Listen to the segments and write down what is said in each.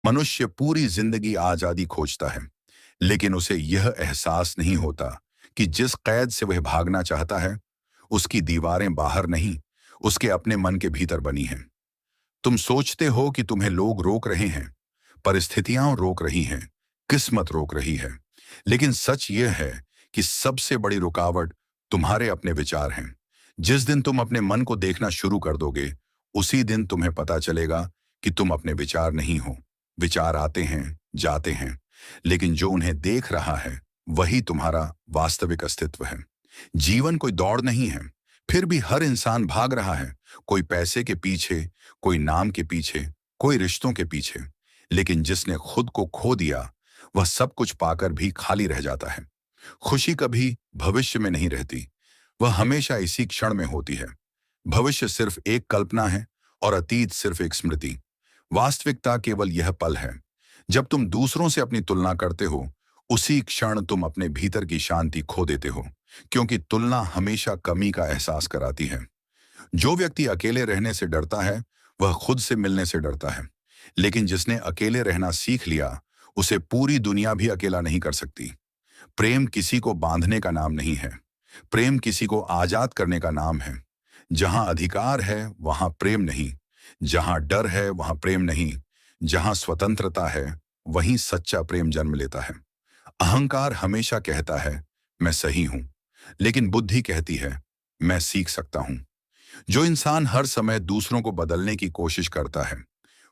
मनुष्य पूरी जिंदगी आजादी खोजता है, लेकिन उसे यह एहसास नहीं होता कि जिस कैद से वह भागना चाहता है, उसकी दीवारें बाहर नहीं, उसके अपने मन के भीतर बनी हैं। तुम सोचते हो कि तुम्हें लोग रोक रहे हैं, परिस्थितियां रोक रही हैं, किस्मत रोक रही है, लेकिन सच यह है कि सबसे बड़ी रुकावट तुम्हारे अपने विचार हैं। जिस दिन तुम अपने मन को देखना शुरू कर दोगे, उसी दिन तुम्हें पता चलेगा कि तुम अपने विचार नहीं हो। विचार आते हैं, जाते हैं, लेकिन जो उन्हें देख रहा है, वही तुम्हारा वास्तविक अस्तित्व है। जीवन कोई दौड़ नहीं है, फिर भी हर इंसान भाग रहा है। कोई पैसे के पीछे, कोई नाम के पीछे, कोई रिश्तों के पीछे। लेकिन जिसने खुद को खो दिया, वह सब कुछ पाकर भी खाली रह जाता है। खुशी कभी भविष्य में नहीं रहती, वह हमेशा इसी क्षण में होती है। भविष्य सिर्फ एक कल्पना है और अतीत सिर्फ एक स्मृति। वास्तविकता केवल यह पल है जब तुम दूसरों से अपनी तुलना करते हो। उसी क्षण तुम अपने भीतर की शांति खो देते हो, क्योंकि तुलना हमेशा कमी का एहसास कराती है। जो व्यक्ति अकेले रहने से डरता है, वह खुद से मिलने से डरता है। लेकिन जिसने अकेले रहना सीख लिया, उसे पूरी दुनिया भी अकेला नहीं कर सकती। प्रेम किसी को बांधने का नाम नहीं है, प्रेम किसी को आजाद करने का नाम है। जहां अधिकार है वहां प्रेम नहीं, जहां डर है वहां प्रेम नहीं, जहां स्वतंत्रता है वहीं सच्चा प्रेम जन्म लेता है। अहंकार हमेशा कहता है मैं सही हूं, लेकिन बुद्धि कहती है मैं सीख सकता हूं। जो इंसान हर समय दूसरों को बदलने की कोशिश करता है,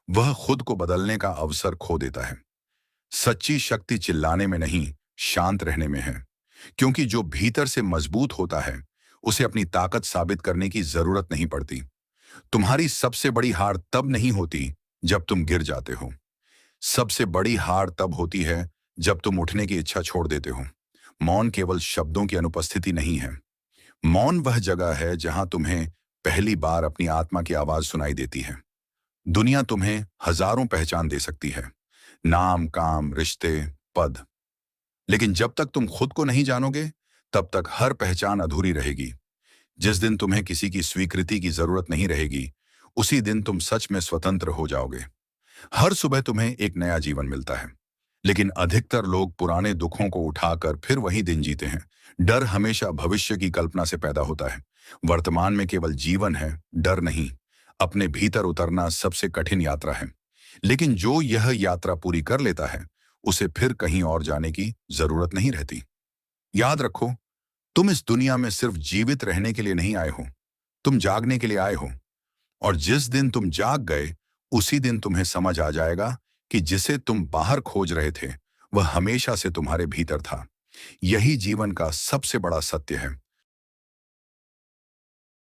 वह खुद को बदलने का अवसर खो देता है। सच्ची शक्ति चिल्लाने में नहीं, शांत रहने में है, क्योंकि जो भीतर से मजबूत होता है, उसे अपनी ताकत साबित करने की जरूरत नहीं पड़ती। तुम्हारी सबसे बड़ी हार तब नहीं होती जब तुम गिर जाते हो। सबसे बड़ी हार तब होती है जब तुम उठने की इच्छा छोड़ देते हो। मौन केवल शब्दों की अनुपस्थिति नहीं है। मौन वह जगह है जहां तुम्हें पहली बार अपनी आत्मा की आवाज सुनाई देती है। दुनिया तुम्हें हजारों पहचान दे सकती है, नाम, काम, रिश्ते, पद, लेकिन जब तक तुम खुद को नहीं जानोगे, तब तक हर पहचान अधूरी रहेगी। जिस दिन तुम्हें किसी की स्वीकृति की जरूरत नहीं रहेगी, उसी दिन तुम सच में स्वतंत्र हो जाओगे। हर सुबह तुम्हें एक नया जीवन मिलता है, लेकिन अधिकतर लोग पुराने दुखों को उठाकर फिर वही दिन जीते हैं। डर हमेशा भविष्य की कल्पना से पैदा होता है। वर्तमान में केवल जीवन है, डर नहीं। अपने भीतर उतरना सबसे कठिन यात्रा है, लेकिन जो यह यात्रा पूरी कर लेता है, उसे फिर कहीं और जाने की जरूरत नहीं रहती। याद रखो, तुम इस दुनिया में सिर्फ जीवित रहने के लिए नहीं आए हो, तुम जागने के लिए आए हो। और जिस दिन तुम जाग गए, उसी दिन तुम्हें समझ आ जाएगा कि जिसे तुम बाहर खोज रहे थे, वह हमेशा से तुम्हारे भीतर था। यही जीवन का सबसे बड़ा सत्य है।